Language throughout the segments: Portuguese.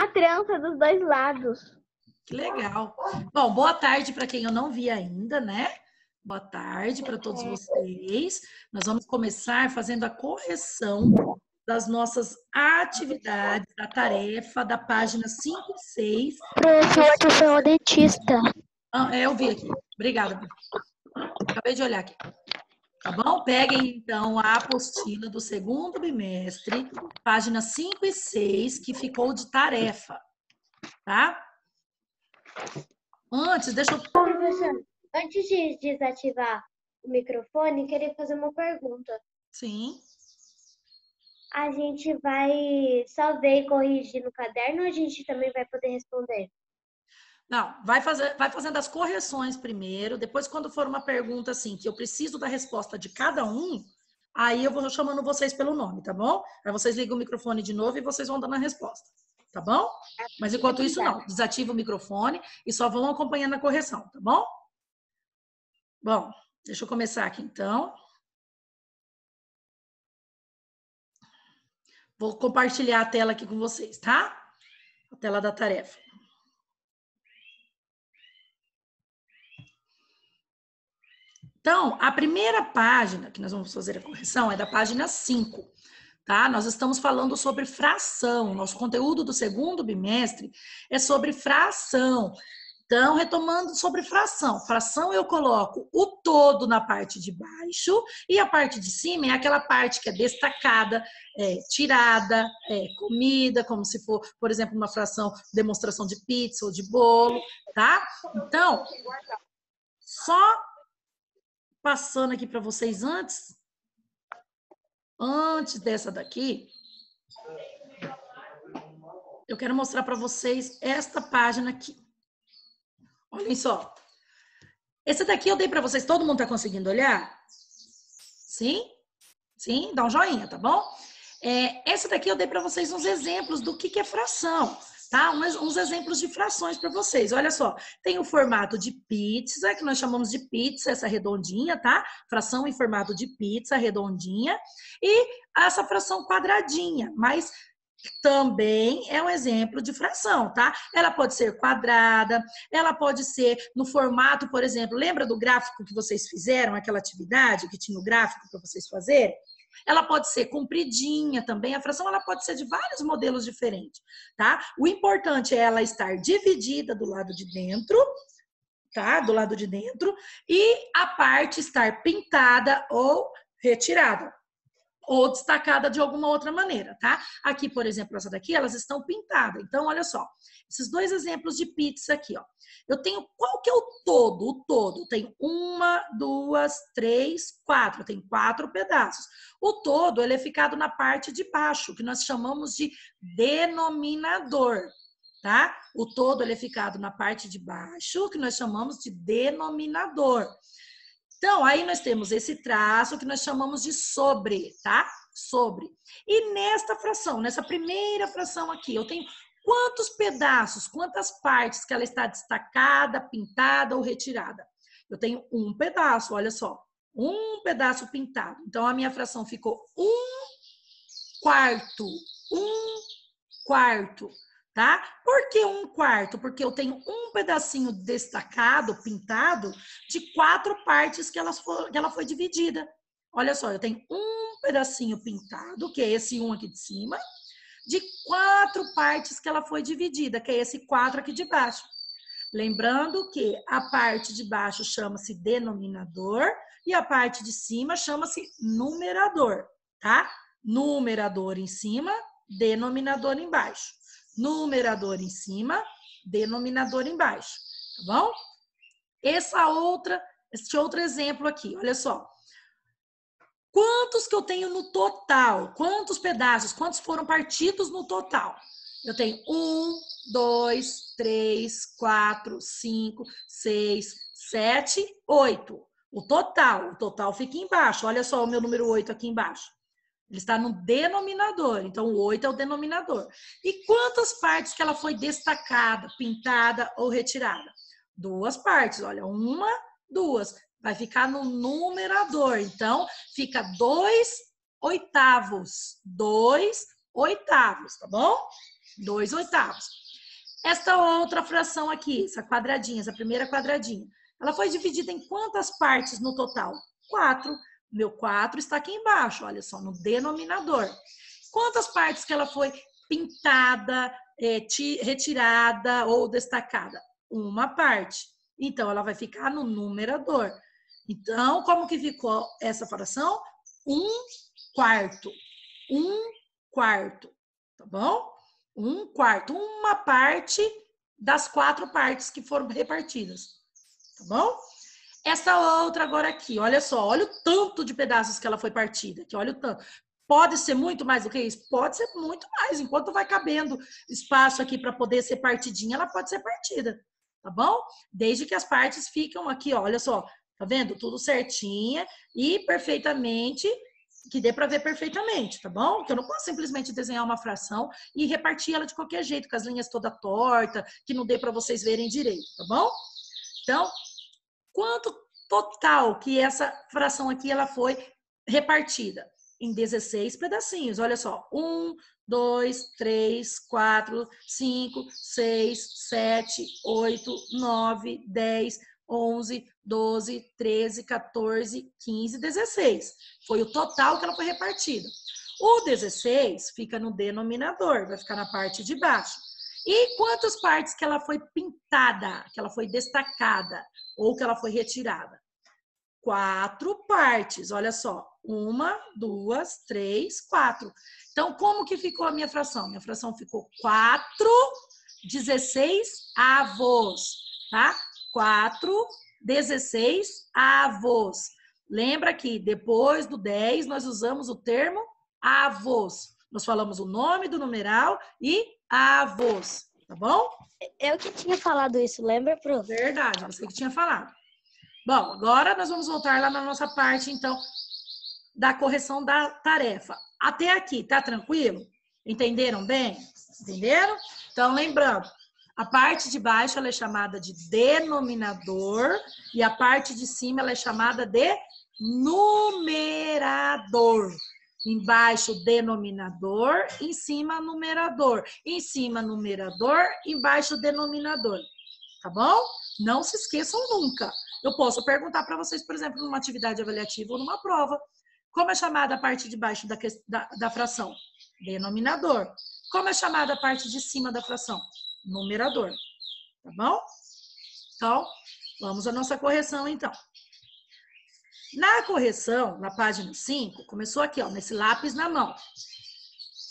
uma trança dos dois lados. Que legal. Bom, boa tarde para quem eu não vi ainda, né? Boa tarde para todos vocês. Nós vamos começar fazendo a correção das nossas atividades, da tarefa da página 5 e 6. Professor, eu sou o dentista. Eu vi aqui. Obrigada. Acabei de olhar aqui. Tá bom? Peguem, então, a apostila do segundo bimestre, páginas 5 e 6, que ficou de tarefa. Tá? Deixa eu... Professor, antes de desativar o microfone, queria fazer uma pergunta. Sim. A gente vai só ver e corrigir no caderno ou a gente também vai poder responder? Não, vai fazendo as correções primeiro, depois quando for uma pergunta assim, que eu preciso da resposta de cada um, aí eu vou chamando vocês pelo nome, tá bom? Aí vocês ligam o microfone de novo e vocês vão dando a resposta, tá bom? Mas enquanto isso não, desativa o microfone e só vão acompanhando a correção, tá bom? Bom, deixa eu começar aqui então. Vou compartilhar a tela aqui com vocês, tá? A tela da tarefa. Então, a primeira página que nós vamos fazer a correção é da página 5, tá? Nós estamos falando sobre fração. Nosso conteúdo do segundo bimestre é sobre fração. Então, retomando sobre fração. Fração eu coloco o todo na parte de baixo e a parte de cima é aquela parte que é destacada, tirada, comida, como se for, por exemplo, uma fração, demonstração de pizza ou de bolo, tá? Então, só passando aqui para vocês antes dessa daqui, eu quero mostrar para vocês esta página aqui. Olhem só. Esse daqui eu dei para vocês, todo mundo está conseguindo olhar? Sim? Sim? Dá um joinha, tá bom? Essa daqui eu dei para vocês uns exemplos do que é fração, tá? Uns exemplos de frações para vocês. Olha só, tem o formato de pizza, que nós chamamos de pizza, essa redondinha, tá? Fração em formato de pizza, redondinha. E essa fração quadradinha, mas também é um exemplo de fração, tá? Ela pode ser quadrada, ela pode ser no formato, por exemplo, lembra do gráfico que vocês fizeram, aquela atividade que tinha o gráfico para vocês fazerem? Ela pode ser compridinha também, a fração ela pode ser de vários modelos diferentes, tá? O importante é ela estar dividida do lado de dentro, tá? Do lado de dentro, e a parte estar pintada ou retirada, ou destacada de alguma outra maneira, tá? Aqui, por exemplo, essa daqui, elas estão pintadas. Então, olha só, esses dois exemplos de pizza aqui, ó. Eu tenho, qual que é o todo? O todo, eu tenho 1, 2, 3, 4. Eu tenho 4 pedaços. O todo, ele é ficado na parte de baixo, que nós chamamos de denominador, tá? O todo, ele é ficado na parte de baixo, que nós chamamos de denominador. Então, aí nós temos esse traço que nós chamamos de sobre, tá? Sobre. E nesta fração, nessa primeira fração aqui, eu tenho quantos pedaços, quantas partes que ela está destacada, pintada ou retirada? Eu tenho um pedaço, olha só. Um pedaço pintado. Então, a minha fração ficou 1/4. 1/4. Tá? Por que 1/4? Porque eu tenho um pedacinho destacado, pintado, de 4 partes que ela foi dividida. Olha só, eu tenho um pedacinho pintado, que é esse 1 aqui de cima, de 4 partes que ela foi dividida, que é esse 4 aqui de baixo. Lembrando que a parte de baixo chama-se denominador e a parte de cima chama-se numerador, tá? Numerador em cima, denominador embaixo. Numerador em cima, denominador embaixo, tá bom? Este outro exemplo aqui, olha só. Quantos que eu tenho no total? Quantos pedaços? Quantos foram partidos no total? Eu tenho 1, 2, 3, 4, 5, 6, 7, 8. O total fica embaixo. Olha só o meu número 8 aqui embaixo. Ele está no denominador, então o 8 é o denominador. E quantas partes que ela foi destacada, pintada ou retirada? 2 partes, olha, 1, 2. Vai ficar no numerador, então fica 2/8. 2/8, tá bom? 2/8. Esta outra fração aqui, essa quadradinha, essa primeira quadradinha, ela foi dividida em quantas partes no total? 4. Meu 4 está aqui embaixo, olha só, no denominador. Quantas partes que ela foi pintada, retirada ou destacada? Uma parte. Então, ela vai ficar no numerador. Então, como que ficou essa fração? 1/4. 1/4. Tá bom? 1/4. Uma parte das 4 partes que foram repartidas. Tá bom? Essa outra agora aqui, olha só. Olha o tanto de pedaços que ela foi partida. Aqui, olha o tanto. Pode ser muito mais do que isso? Pode ser muito mais. Enquanto vai cabendo espaço aqui para poder ser partidinha, ela pode ser partida. Tá bom? Desde que as partes ficam aqui, ó, olha só. Tá vendo? Tudo certinha e perfeitamente, que dê para ver perfeitamente, tá bom? Que eu não posso simplesmente desenhar uma fração e repartir ela de qualquer jeito, com as linhas toda torta, que não dê para vocês verem direito, tá bom? Então, quanto total que essa fração aqui ela foi repartida? Em 16 pedacinhos. Olha só. 1, 2, 3, 4, 5, 6, 7, 8, 9, 10, 11, 12, 13, 14, 15, 16. Foi o total que ela foi repartida. O 16 fica no denominador, vai ficar na parte de baixo. E quantas partes que ela foi pintada, que ela foi destacada ou que ela foi retirada? 4 partes, olha só. 1, 2, 3, 4. Então, como que ficou a minha fração? Minha fração ficou 4/16, tá? 4/16. Lembra que depois do 10 nós usamos o termo avós. Nós falamos o nome do numeral e avós, tá bom? Eu que tinha falado isso, lembra, prof? Verdade, você que tinha falado. Bom, agora nós vamos voltar lá na nossa parte, então, da correção da tarefa. Até aqui, tá tranquilo? Entenderam bem? Entenderam? Então, lembrando, a parte de baixo ela é chamada de denominador e a parte de cima ela é chamada de numerador. Embaixo, denominador, em cima, numerador. Em cima, numerador, embaixo, denominador. Tá bom? Não se esqueçam nunca. Eu posso perguntar para vocês, por exemplo, numa atividade avaliativa ou numa prova. Como é chamada a parte de baixo da fração? Denominador. Como é chamada a parte de cima da fração? Numerador. Tá bom? Então, vamos à nossa correção, então. Na correção, na página 5, começou aqui, ó, nesse lápis na mão.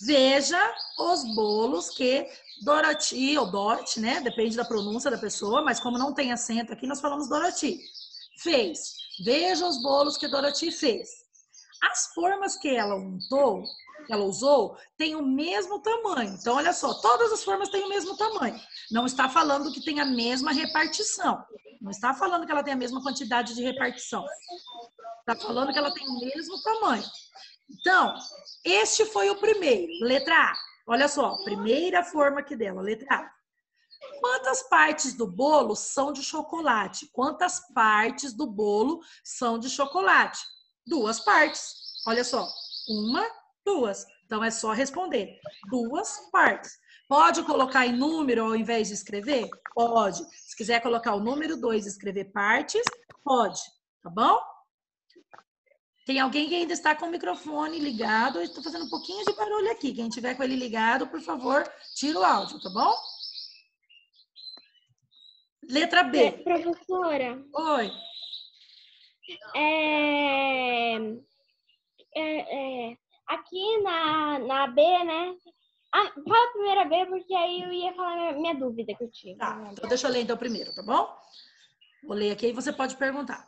Veja os bolos que Dorothy, ou Dorothy, né? Depende da pronúncia da pessoa, mas como não tem acento aqui, nós falamos Dorothy. Fez. Veja os bolos que Dorothy fez. As formas que ela untou, que ela usou, têm o mesmo tamanho. Então, olha só, todas as formas têm o mesmo tamanho. Não está falando que tem a mesma repartição. Não está falando que ela tem a mesma quantidade de repartição. Está falando que ela tem o mesmo tamanho. Então, este foi o primeiro. Letra A. Olha só, primeira forma aqui dela, letra A. Quantas partes do bolo são de chocolate? Quantas partes do bolo são de chocolate? 2 partes. Olha só, 1, 2. Então, é só responder. 2 partes. Pode colocar em número ao invés de escrever? Pode. Se quiser colocar o número 2 e escrever partes, pode. Tá bom? Tem alguém que ainda está com o microfone ligado. Eu estou fazendo um pouquinho de barulho aqui. Quem tiver com ele ligado, por favor, tira o áudio, tá bom? Letra B. Professora, Oi. aqui na B, né? Ah, fala a primeira B, porque aí eu ia falar minha dúvida que eu tive. Tá, então deixa eu ler então primeiro, tá bom? Vou ler aqui e você pode perguntar.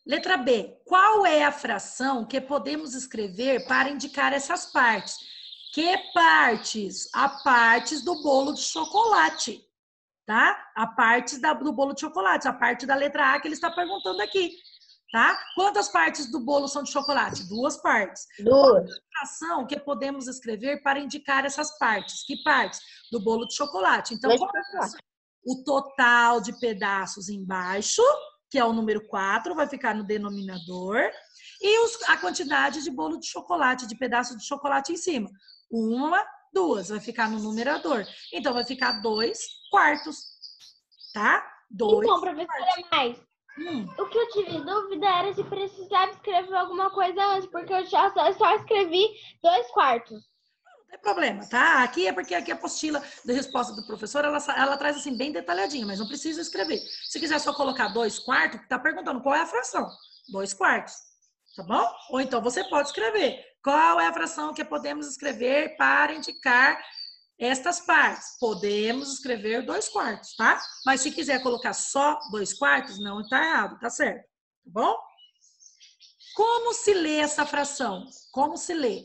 Letra B. Qual é a fração que podemos escrever para indicar essas partes? Que partes? A partes do bolo de chocolate, tá? A partes do bolo de chocolate, a parte da letra A que ele está perguntando aqui, tá? Quantas partes do bolo são de chocolate? 2 partes. 2. Qual é a fração que podemos escrever para indicar essas partes? Que partes? Do bolo de chocolate. Então, qual é a fração? O total de pedaços embaixo, que é o número 4, vai ficar no denominador, e a quantidade de bolo de chocolate, de pedaço de chocolate em cima. 1, 2, vai ficar no numerador. Então, vai ficar 2 quartos, tá? 2 Então, professora, mais. Hum. O que eu tive dúvida era se precisava escrever alguma coisa antes, porque eu só escrevi 2 quartos. Não tem problema, tá? Aqui é porque aqui a apostila de resposta do professor, ela traz assim bem detalhadinho, mas não precisa escrever. Se quiser só colocar 2 quartos, tá perguntando qual é a fração. 2 quartos, tá bom? Ou então você pode escrever qual é a fração que podemos escrever para indicar estas partes. Podemos escrever 2 quartos, tá? Mas se quiser colocar só 2 quartos, não está errado, tá certo? Tá bom? Como se lê essa fração? Como se lê?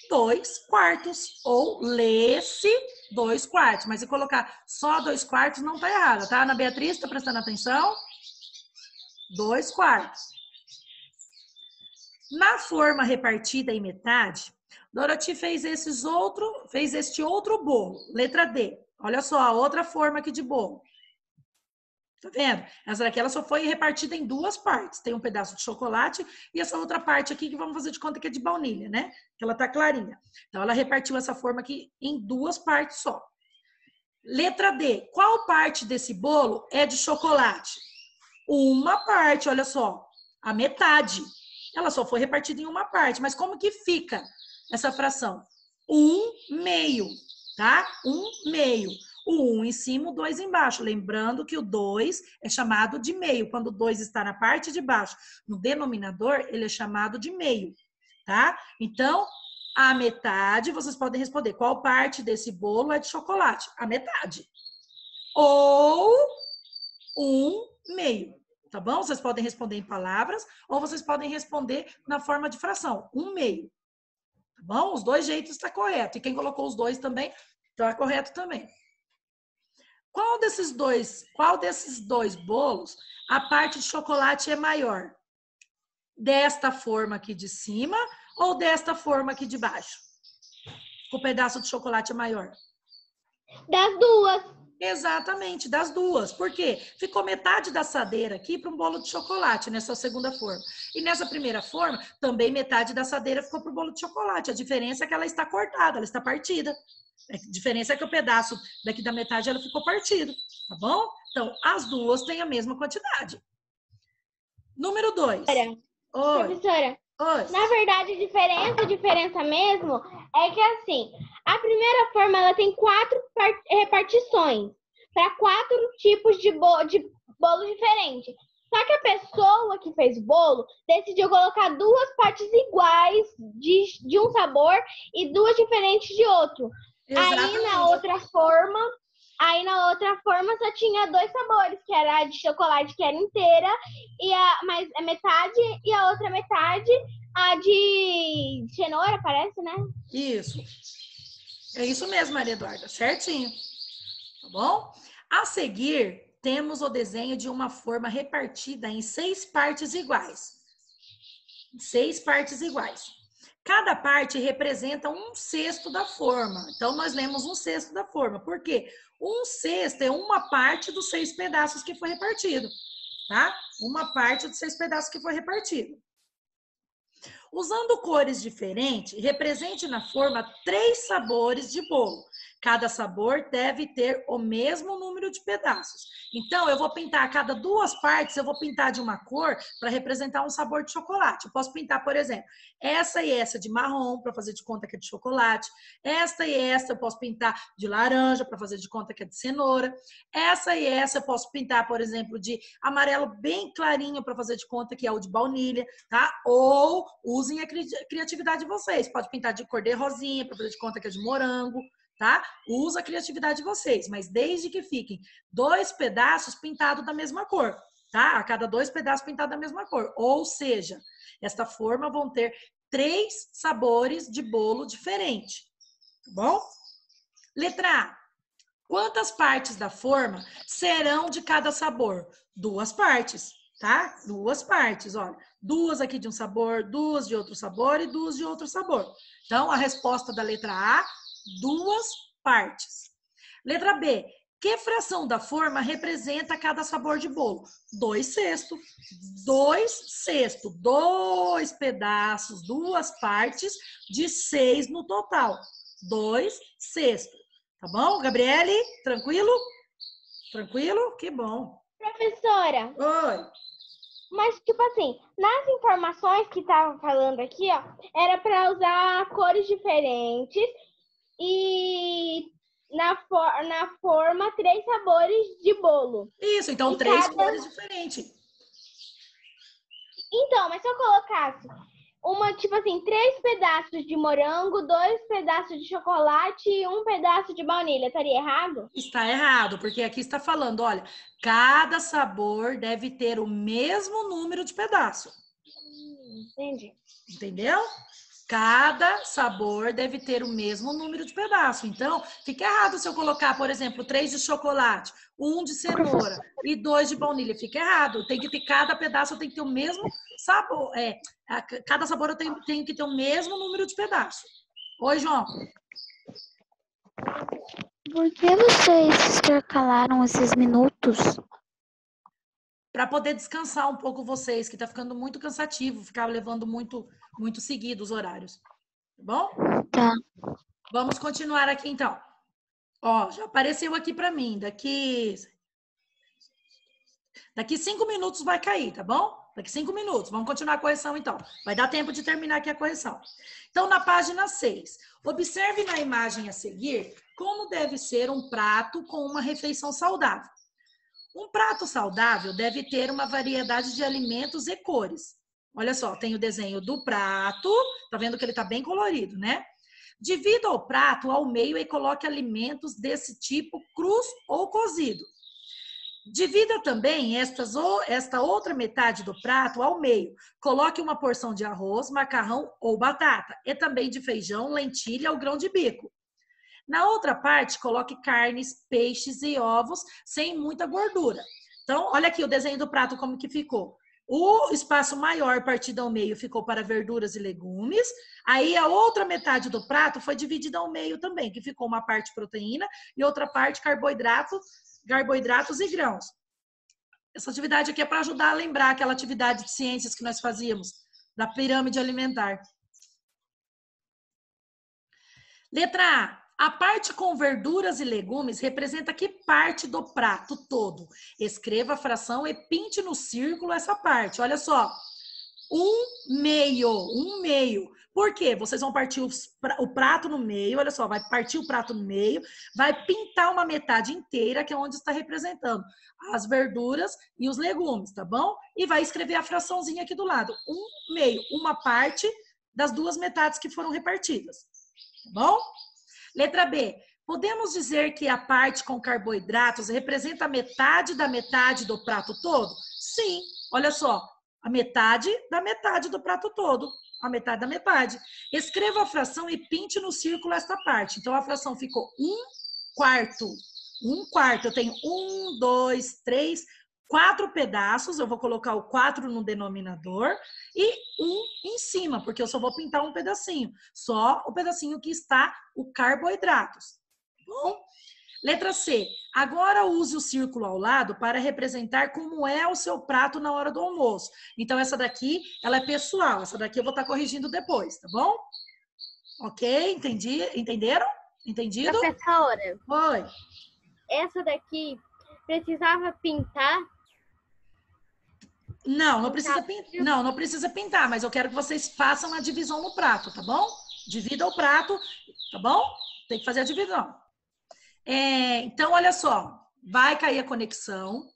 2 quartos, ou lê-se 2 quartos. Mas se colocar só 2 quartos, não tá errado, tá? Ana Beatriz, tá prestando atenção? 2 quartos. Na forma repartida em metade, Dorothy fez este outro bolo. Letra D. Olha só, a outra forma aqui de bolo. Tá vendo? Essa daqui ela só foi repartida em 2 partes. Tem um pedaço de chocolate e essa outra parte aqui que vamos fazer de conta que é de baunilha, né? Que ela tá clarinha. Então, ela repartiu essa forma aqui em 2 partes só. Letra D. Qual parte desse bolo é de chocolate? Uma parte, olha só. A metade. Ela só foi repartida em uma parte. Mas como que fica essa fração? 1/2, tá? 1/2. O 1 em cima, o 2 embaixo. Lembrando que o 2 é chamado de meio. Quando o 2 está na parte de baixo, no denominador, ele é chamado de meio, tá? Então, a metade, vocês podem responder. Qual parte desse bolo é de chocolate? A metade. Ou 1/2. Tá bom? Vocês podem responder em palavras ou vocês podem responder na forma de fração. 1/2. Tá bom? Os dois jeitos está correto. E quem colocou os dois também, está correto também. Qual desses dois bolos a parte de chocolate é maior? Desta forma aqui de cima ou desta forma aqui de baixo? O pedaço de chocolate é maior? Das duas. Exatamente, das duas. Por quê? Ficou metade da assadeira aqui para um bolo de chocolate, nessa segunda forma. E nessa primeira forma, também metade da assadeira ficou para o bolo de chocolate. A diferença é que ela está cortada, ela está partida. A diferença é que o pedaço daqui da metade ela ficou partido, tá bom? Então, as duas têm a mesma quantidade. Número 2. Professora, Oi. na verdade, a diferença mesmo é que assim, a primeira forma ela tem 4 repartições para 4 tipos de bolo diferentes. Só que a pessoa que fez o bolo decidiu colocar 2 partes iguais de um sabor e 2 diferentes de outro. Exatamente. Aí na outra forma só tinha 2 sabores, que era a de chocolate, que era inteira, mas a metade, e a outra metade, a de cenoura, parece, né? Isso. É isso mesmo, Maria Eduarda, certinho. Tá bom? A seguir, temos o desenho de uma forma repartida em 6 partes iguais. 6 partes iguais. Cada parte representa 1/6 da forma. Então, nós lemos 1/6 da forma. Por quê? 1/6 é uma parte dos 6 pedaços que foi repartido, tá? Uma parte dos 6 pedaços que foi repartido. Usando cores diferentes, represente na forma 3 sabores de bolo. Cada sabor deve ter o mesmo número de pedaços. Então, eu vou pintar a cada 2 partes, eu vou pintar de uma cor para representar um sabor de chocolate. Eu posso pintar, por exemplo, essa e essa de marrom, para fazer de conta que é de chocolate. Esta e essa eu posso pintar de laranja, para fazer de conta que é de cenoura. Essa e essa eu posso pintar, por exemplo, de amarelo bem clarinho, para fazer de conta que é o de baunilha, tá? Ou usem a criatividade de vocês. Pode pintar de cor de rosinha, para fazer de conta que é de morango. Tá? Usa a criatividade de vocês, mas desde que fiquem 2 pedaços pintados da mesma cor, tá? A cada 2 pedaços pintados da mesma cor. Ou seja, esta forma vão ter 3 sabores de bolo diferente, tá bom? Letra A. Quantas partes da forma serão de cada sabor? 2 partes, tá? 2 partes, olha. 2 aqui de um sabor, 2 de outro sabor e 2 de outro sabor. Então, a resposta da letra A, 2 partes. Letra B. Que fração da forma representa cada sabor de bolo? 2/6. 2/6. 2 pedaços, 2 partes de 6 no total. 2 sextos. Tá bom, Gabriele? Tranquilo? Tranquilo? Que bom. Professora, Oi. mas tipo assim, nas informações que estavam falando aqui, ó, era para usar cores diferentes e na forma 3 sabores de bolo. Isso, então E 3 cores diferentes. Então, mas se eu colocasse tipo assim, 3 pedaços de morango, 2 pedaços de chocolate e 1 pedaço de baunilha, estaria errado? Está errado, porque aqui está falando, olha, cada sabor deve ter o mesmo número de pedaço. Entendi. Entendeu? Cada sabor deve ter o mesmo número de pedaço. Então, fica errado se eu colocar, por exemplo, 3 de chocolate, 1 de cenoura e 2 de baunilha. Fica errado. Tem que ter, cada pedaço tem que ter o mesmo sabor. Cada sabor tem que ter o mesmo número de pedaço. Oi, João. Por que vocês intercalaram esses minutos? Para poder descansar um pouco vocês, que está ficando muito cansativo, ficar levando muito seguido os horários. Tá bom? Tá. Vamos continuar aqui, então. Ó, já apareceu aqui para mim. Daqui 5 minutos vai cair, tá bom? Daqui 5 minutos. Vamos continuar a correção, então. Vai dar tempo de terminar aqui a correção. Então, na página 6, observe na imagem a seguir como deve ser um prato com uma refeição saudável. Um prato saudável deve ter uma variedade de alimentos e cores. Olha só, tem o desenho do prato. Tá vendo que ele tá bem colorido, né? Divida o prato ao meio e coloque alimentos desse tipo crus ou cozido. Divida também esta outra metade do prato ao meio. Coloque uma porção de arroz, macarrão ou batata. E também de feijão, lentilha ou grão de bico. Na outra parte, coloque carnes, peixes e ovos sem muita gordura. Então, olha aqui o desenho do prato como que ficou. O espaço maior partido ao meio ficou para verduras e legumes. Aí a outra metade do prato foi dividida ao meio também, que ficou uma parte proteína e outra parte carboidratos e grãos. Essa atividade aqui é para ajudar a lembrar aquela atividade de ciências que nós fazíamos, da pirâmide alimentar. Letra A. A parte com verduras e legumes representa que parte do prato todo? Escreva a fração e pinte no círculo essa parte. Olha só. 1/2. Por quê? Vocês vão partir o prato no meio. Olha só, vai partir o prato no meio. Vai pintar uma metade inteira, que é onde está representando as verduras e os legumes, tá bom? E vai escrever a fraçãozinha aqui do lado. 1/2. Uma parte das duas metades que foram repartidas. Tá bom? Letra B. Podemos dizer que a parte com carboidratos representa a metade da metade do prato todo? Sim. Olha só. A metade da metade do prato todo. A metade da metade. Escreva a fração e pinte no círculo esta parte. Então, a fração ficou 1/4. 1/4. Eu tenho 1, 2, 3, 4 pedaços. Eu vou colocar o 4 no denominador. E 1 em cima, porque eu só vou pintar um pedacinho. Só o pedacinho que está o carboidratos. Bom? Letra C. Agora use o círculo ao lado para representar como é o seu prato na hora do almoço. Então, essa daqui, ela é pessoal. Essa daqui eu vou estar corrigindo depois, tá bom? Ok? Entenderam? Entendido? Professora, Oi. essa daqui precisava pintar? Não precisa pintar, mas eu quero que vocês façam a divisão no prato, tá bom? Divida o prato, tá bom? Tem que fazer a divisão. Então, olha só, vai cair a conexão.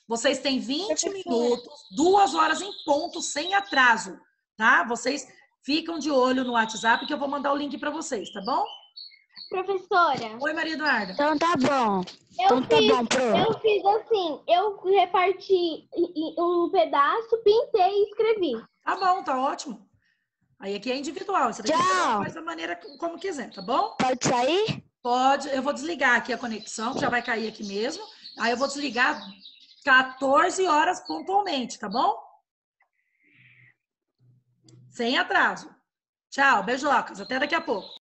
Vocês têm 20 minutos, 2 horas em ponto, sem atraso, tá? Vocês ficam de olho no WhatsApp que eu vou mandar o link para vocês, tá bom? Professora. Oi, Maria Eduarda. Então tá bom. Eu fiz assim, eu reparti um pedaço, pintei e escrevi. Tá bom, tá ótimo. Aí aqui é individual, você faz da maneira como quiser, tá bom? Pode sair? Pode, eu vou desligar aqui a conexão, que já vai cair aqui mesmo. Aí eu vou desligar 14 horas pontualmente, tá bom? Sem atraso. Tchau, beijocas, até daqui a pouco.